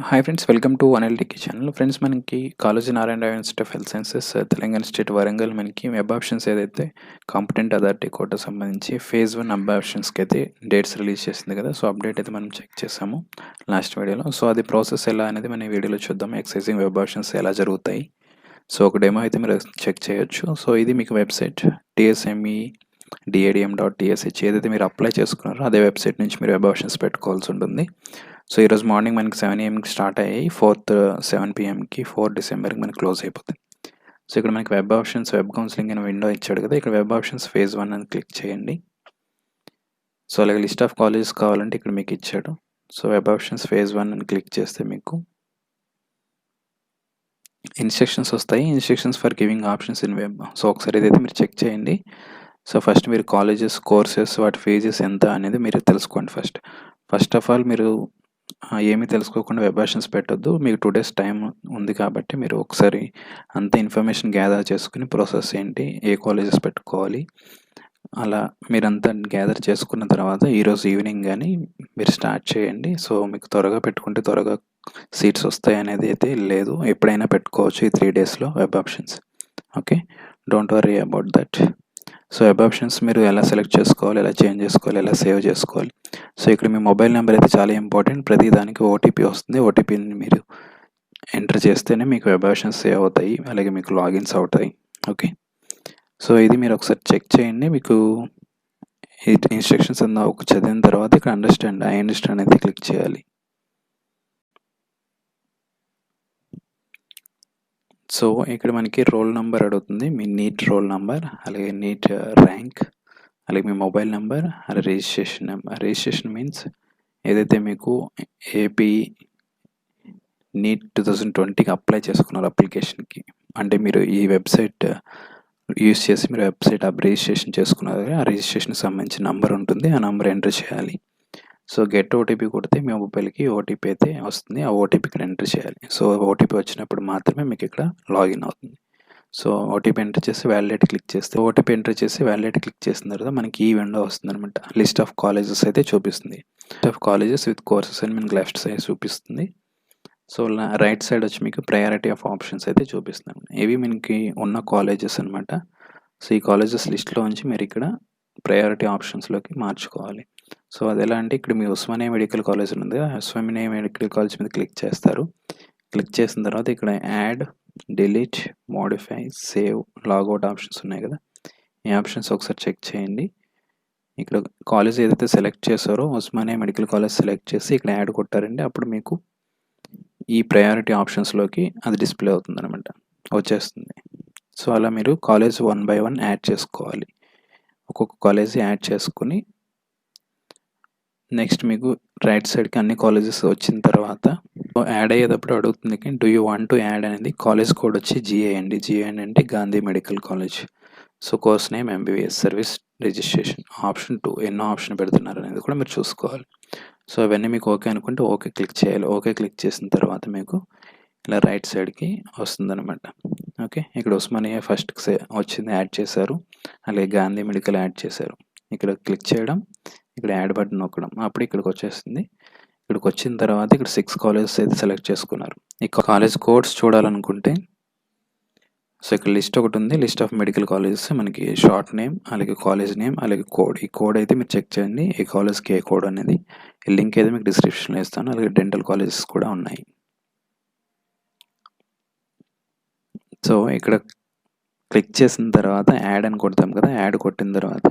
Hi friends, welcome to Anil Techy channel. Friends, మనకి college Narayana institute of health sciences Telangana state Warangal మనకి web options ఏదైతే competent authority quota సంబంధించి phase 1 web ఆప్షన్స్కి అయితే dates release చేసింది కదా. సో అప్డేట్ అయితే మనం చెక్ చేసాము లాస్ట్ వీడియోలో. సో అది ప్రాసెస్ ఎలా అనేది మన వీడియోలో చూద్దాం. ఎక్సైజింగ్ వెబ్ ఆప్షన్స్ ఎలా జరుగుతాయి. సో ఒక డెమో అయితే మీరు చెక్ చేయొచ్చు. సో ఇది మీకు వెబ్సైట్ tsmedadm.tsh ఏదైతే మీరు అప్లై చేసుకున్నారో అదే వెబ్సైట్ నుంచి మీరు వెబ్ ఆప్షన్స్ పెట్టుకోవాల్సి ఉంటుంది. సో ఈరోజు మార్నింగ్ మనకి 7 AM స్టార్ట్ అయ్యాయి. 7 PMకి 4 డిసెంబర్కి మనకి క్లోజ్ అయిపోతాయి. సో ఇక్కడ మనకి వెబ్ ఆప్షన్స్ వెబ్ కౌన్సిలింగ్ అనే విండో ఇచ్చాడు కదా. ఇక్కడ వెబ్ ఆప్షన్స్ ఫేజ్ 1 అని క్లిక్ చేయండి. సో అలాగే లిస్ట్ ఆఫ్ కాలేజెస్ కావాలంటే ఇక్కడ మీకు ఇచ్చాడు. సో వెబ్ ఆప్షన్స్ ఫేజ్ 1 అని క్లిక్ చేస్తే మీకు ఇన్స్ట్రక్షన్స్ వస్తాయి. Instructions for giving options in web. So ఒకసారి ఇదైతే మీరు చెక్ చేయండి. సో ఫస్ట్ మీరు కాలేజెస్, కోర్సెస్, వాటి ఫీజెస్ ఎంత అనేది మీరు తెలుసుకోండి. ఫస్ట్ ఆఫ్ ఆల్ మీరు ఏమీ తెలుసుకోకుండా వెబ్ ఆప్షన్స్ పెట్టొద్దు. మీకు 2 days టైం ఉంది కాబట్టి మీరు ఒకసారి అంత ఇన్ఫర్మేషన్ గ్యాదర్ చేసుకుని ప్రాసెస్ ఏంటి, ఏ కాలేజెస్ పెట్టుకోవాలి, అలా మీరంతా గ్యాదర్ చేసుకున్న తర్వాత ఈరోజు ఈవినింగ్ కానీ మీరు స్టార్ట్ చేయండి. సో మీకు త్వరగా పెట్టుకుంటే త్వరగా సీట్స్ వస్తాయి అనేది అయితే లేదు. ఎప్పుడైనా పెట్టుకోవచ్చు ఈ 3 daysలో web options. Okay, don't worry about that. So web options మీరు ఎలా సెలెక్ట్ చేసుకోవాలి, ఎలా చేంజ్ చేసుకోవాలి, ఎలా సేవ్ చేసుకోవాలి. సో ఇక్కడ మీ మొబైల్ నెంబర్ అయితే చాలా ఇంపార్టెంట్. ప్రతి దానికి ఓటీపీ వస్తుంది. ఓటీపీని మీరు ఎంటర్ చేస్తేనే మీకు వెబ్ ఆప్షన్స్ సేవ్ అవుతాయి, అలాగే మీకు లాగిన్స్ అవుతాయి. ఓకే, సో ఇది మీరు ఒకసారి చెక్ చేయండి. మీకు ఈ ఇన్స్ట్రక్షన్స్ అన్న ఒక చదివిన తర్వాత ఇక్కడ ఐ అండర్స్టాండ్ అయితే క్లిక్ చేయాలి. సో ఇక్కడ మనకి రోల్ నెంబర్ అడుగుతుంది, మీ నీట్ రోల్ నెంబర్, అలాగే నీట్ ర్యాంక్, అలాగే మీ మొబైల్ నెంబర్, అలాగే రిజిస్ట్రేషన్ నెంబర్. రిజిస్ట్రేషన్ మీన్స్ ఏదైతే మీకు ఏపీ నీట్ 2020కి అప్లై చేసుకున్నారు అప్లికేషన్కి, అంటే మీరు ఈ వెబ్సైట్ యూస్ చేసి మీరు వెబ్సైట్ రిజిస్ట్రేషన్ చేసుకున్నారు. ఆ రిజిస్ట్రేషన్కి సంబంధించిన నెంబర్ ఉంటుంది. ఆ నెంబర్ ఎంటర్ చేయాలి. సో గెట్ ఓటీపీ కొడితే మీ మొబైల్కి ఓటీపీ అయితే వస్తుంది. ఆ ఓటీపీ ఇక్కడ ఎంటర్ చేయాలి. సో ఓటీపీ వచ్చినప్పుడు మాత్రమే మీకు ఇక్కడ లాగిన్ అవుతుంది. సో ఓటీపీ ఎంటర్ చేసి వ్యాలిడేట్ క్లిక్ చేస్తే క్లిక్ చేసిన తర్వాత మనకి ఈ విండో వస్తుంది అనమాట. లిస్ట్ ఆఫ్ కాలేజెస్ అయితే చూపిస్తుంది. List of colleges with courses అని మనకి లెఫ్ట్ సైడ్ చూపిస్తుంది. సో రైట్ సైడ్ వచ్చి మీకు ప్రయారిటీ ఆఫ్ ఆప్షన్స్ అయితే చూపిస్తుంది. ఇవి మనకి ఉన్న కాలేజెస్ అనమాట. సో ఈ కాలేజెస్ లిస్ట్లో నుంచి మీరు ఇక్కడ ప్రయారిటీ ఆప్షన్స్లోకి మార్చుకోవాలి. సో అది ఎలా అంటే ఇక్కడ మీ ఉస్మానియా మెడికల్ కాలేజ్ ఉంది కదా, ఉస్మానియా మెడికల్ కాలేజ్ మీద క్లిక్ చేస్తారు. క్లిక్ చేసిన తర్వాత ఇక్కడ add, delete, modify, save, logout options ఉన్నాయి కదా. ఈ ఆప్షన్స్ ఒకసారి చెక్ చేయండి. ఇక్కడ కాలేజ్ ఏదైతే సెలెక్ట్ చేశారో ఉస్మానియా మెడికల్ కాలేజ్ సెలెక్ట్ చేసి ఇక్కడ యాడ్ కొట్టారండి. అప్పుడు మీకు ఈ ప్రయారిటీ ఆప్షన్స్లోకి అది డిస్ప్లే అవుతుంది అనమాట, వచ్చేస్తుంది. సో అలా మీరు కాలేజ్ 1 by 1 యాడ్ చేసుకోవాలి. ఒక్కొక్క కాలేజ్ యాడ్ చేసుకుని నెక్స్ట్ మీకు రైట్ సైడ్కి అన్ని కాలేజెస్ వచ్చిన తర్వాత యాడ్ అయ్యేటప్పుడు అడుగుతుంది do you want to add అనేది. కాలేజ్ కోడ్ వచ్చి జిఏ అంటే Gandhi medical college. So course name MBBS, service registration. Option 2 ఎన్నో ఆప్షన్ పెడుతున్నారు అనేది కూడా మీరు చూసుకోవాలి. సో అవన్నీ మీకు ఓకే అనుకుంటే ఓకే క్లిక్ చేయాలి. ఓకే క్లిక్ చేసిన తర్వాత మీకు ఇలా రైట్ సైడ్కి వస్తుందన్నమాట. ఓకే, ఇక్కడ ఉస్మానియా ఫస్ట్ వచ్చింది యాడ్ చేశారు, అలాగే గాంధీ మెడికల్ యాడ్ చేశారు. ఇక్కడ క్లిక్ చేయడం, ఇక్కడ యాడ్ బటన్ నొక్కడం, అప్పుడు ఇక్కడికి వచ్చేస్తుంది. ఇక్కడికి వచ్చిన తర్వాత ఇక్కడ 6 కాలేజెస్ అయితే సెలెక్ట్ చేసుకున్నారు. ఈ కాలేజ్ కోడ్స్ చూడాలనుకుంటే సో ఇక్కడ లిస్ట్ ఒకటి ఉంది, లిస్ట్ ఆఫ్ మెడికల్ కాలేజెస్. మనకి షార్ట్ నేమ్, అలాగే కాలేజ్ నేమ్, అలాగే కోడ్. ఈ కోడ్ అయితే మీరు చెక్ చేయండి, ఏ కాలేజ్కి ఏ కోడ్ అనేది. ఈ లింక్ అయితే మీకు డిస్క్రిప్షన్లో ఇస్తాను. అలాగే డెంటల్ కాలేజెస్ కూడా ఉన్నాయి. సో ఇక్కడ క్లిక్ చేసిన తర్వాత యాడ్ అని కొడతాం కదా. యాడ్ కొట్టిన తర్వాత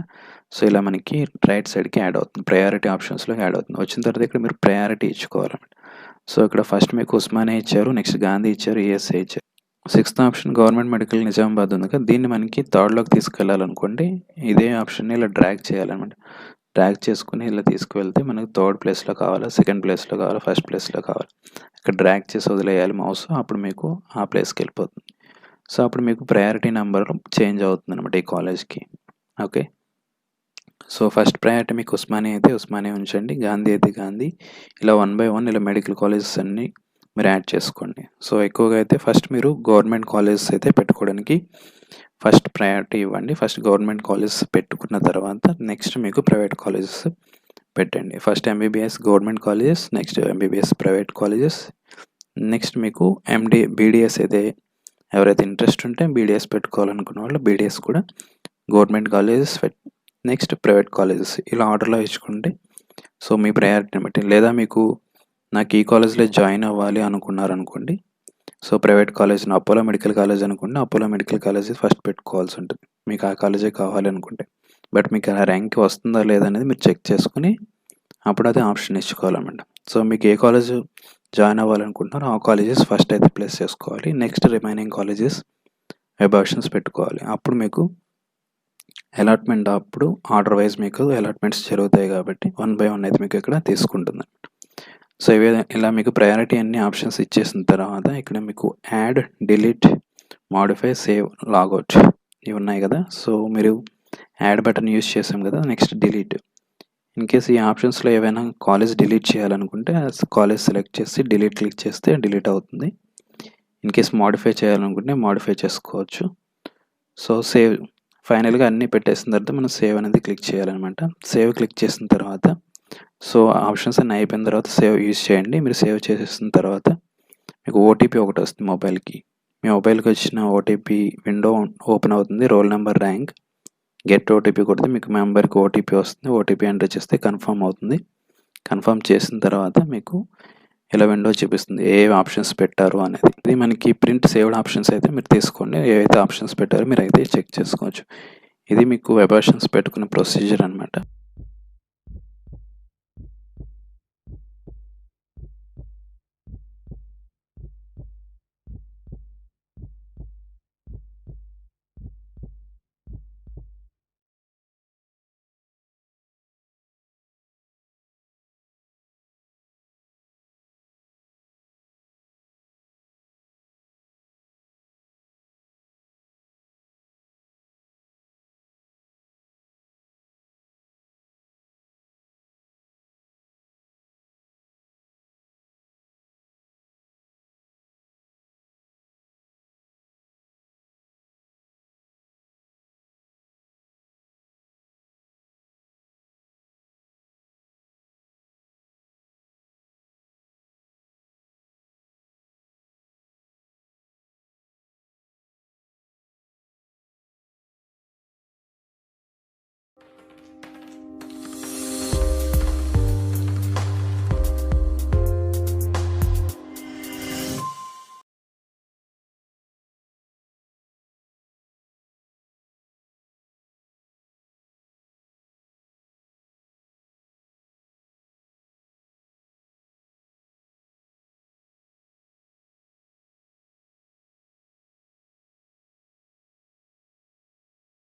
సో ఇలా మనకి రైట్ సైడ్కి యాడ్ అవుతుంది, ప్రయారిటీ ఆప్షన్స్లోకి యాడ్ అవుతుంది. వచ్చిన తర్వాత ఇక్కడ మీరు ప్రయారిటీ ఇచ్చుకోవాలన్నమాట. సో ఇక్కడ ఫస్ట్ మీకు ఉస్మానియా ఇచ్చారు, నెక్స్ట్ గాంధీ ఇచ్చారు, ESI ఇచ్చారు. 6th option government medical Nizamabad ఉంది కదా. దీన్ని మనకి 3rdలోకి తీసుకెళ్ళాలనుకోండి, ఇదే ఆప్షన్ని ఇలా డ్రాగ్ చేయాలన్నమాట. డ్రాగ్ చేసుకుని ఇలా తీసుకువెళ్తే మనకు 3rd ప్లేస్లో కావాలా, 2nd ప్లేస్లో కావాలా, 1st ప్లేస్లో కావాలి. ఇక్కడ డ్రాగ్ చేసి వదిలేయాలి మౌస్, అప్పుడు మీకు ఆ ప్లేస్కి వెళ్ళిపోతుంది. సో అప్పుడు మీకు ప్రయారిటీ నెంబర్ చేంజ్ అవుతుంది అనమాట ఈ కాలేజ్కి. ఓకే, సో ఫస్ట్ ప్రయారిటీ మీకు ఉస్మానియా అయితే ఉస్మానియా ఉంచండి, గాంధీ అయితే గాంధీ. ఇలా 1 by 1 ఇలా మెడికల్ కాలేజెస్ అన్నీ మీరు యాడ్ చేసుకోండి. సో ఎక్కువగా అయితే ఫస్ట్ మీరు గవర్నమెంట్ కాలేజెస్ అయితే పెట్టుకోవడానికి ఫస్ట్ ప్రయారిటీ ఇవ్వండి. ఫస్ట్ గవర్నమెంట్ కాలేజెస్ పెట్టుకున్న తర్వాత నెక్స్ట్ మీకు ప్రైవేట్ కాలేజెస్ పెట్టండి. First MBBS government colleges, next MBBS private colleges, next మీకు బీడీఎస్ అయితే ఎవరైతే ఇంట్రెస్ట్ ఉంటే బీడీఎస్ పెట్టుకోవాలనుకున్న వాళ్ళు బీడీఎస్ కూడా government colleges, next private colleges ఇలా ఆర్డర్లో ఇచ్చుకుంటే సో మీ ప్రయారిటీని బట్టి, లేదా మీకు నాకు ఈ కాలేజ్లో జాయిన్ అవ్వాలి అనుకున్నారనుకోండి, so private college Apollo medical college అనుకోండి, అపోలో మెడికల్ కాలేజ్ ఫస్ట్ పెట్టుకోవాల్సి ఉంటుంది మీకు ఆ కాలేజే కావాలి అనుకుంటే. బట్ మీకు ఆ ర్యాంక్ వస్తుందా లేదా అనేది మీరు చెక్ చేసుకుని అప్పుడు అది ఆప్షన్ ఇచ్చుకోవాలన్నమాట. సో మీకు ఏ కాలేజ్ జాయిన్ అవ్వాలనుకుంటున్నారో ఆ కాలేజెస్ ఫస్ట్ అయితే ప్లేస్ చేసుకోవాలి. Next remaining colleges web options పెట్టుకోవాలి. అప్పుడు మీకు అలాట్మెంట్ అప్పుడు ఆర్డర్ వైజ్ మీకు అలాట్మెంట్స్ జరుగుతాయి కాబట్టి 1 బై 1 అయితే మీకు ఇక్కడ తీసుకుంటుంది. సో ఇలా మీకు ప్రయారిటీ అన్ని ఆప్షన్స్ ఇచ్చేసిన తర్వాత ఇక్కడ మీకు add, delete, modify, save, logout ఇవి ఉన్నాయి కదా. సో మీరు యాడ్ బటన్ యూజ్ చేసాం కదా, నెక్స్ట్ డిలీట్. ఇన్ కేస్ ఈ ఆప్షన్స్లో ఏవైనా కాలేజ్ డిలీట్ చేయాలనుకుంటే కాలేజ్ సెలెక్ట్ చేసి డిలీట్ క్లిక్ చేస్తే డిలీట్ అవుతుంది. ఇన్ కేస్ మాడిఫై చేయాలనుకుంటే మాడిఫై చేసుకోవచ్చు. సో సేవ్ ఫైనల్గా అన్నీ పెట్టేసిన తర్వాత మనం సేవ్ అనేది క్లిక్ చేయాలన్నమాట. సేవ్ క్లిక్ చేసిన తర్వాత సో ఆప్షన్స్ అన్నీ అయిపోయిన తర్వాత సేవ్ యూజ్ చేయండి. మీరు సేవ్ చేసేసిన తర్వాత మీకు ఓటీపీ ఒకటి వస్తుంది మొబైల్కి. మీ మొబైల్కి వచ్చిన ఓటీపీ విండో ఓపెన్ అవుతుంది. Roll number, rank, get OTP కొడితే మీకు మెంబర్కి ఓటీపీ వస్తుంది. ఓటీపీ ఎంటర్ చేస్తే కన్ఫర్మ్ అవుతుంది. కన్ఫర్మ్ చేసిన తర్వాత మీకు ఇలా విండో చూపిస్తుంది ఏ ఆప్షన్స్ పెట్టారు అనేది. ఇది మనకి ప్రింట్ సేవ్డ్ ఆప్షన్స్ అయితే మీరు తీసుకోండి, ఏవైతే ఆప్షన్స్ పెట్టారో మీరు అయితే చెక్ చేసుకోవచ్చు. ఇది మీకు వెబ్ ఆప్షన్స్ పెట్టుకునే ప్రొసీజర్ అనమాట.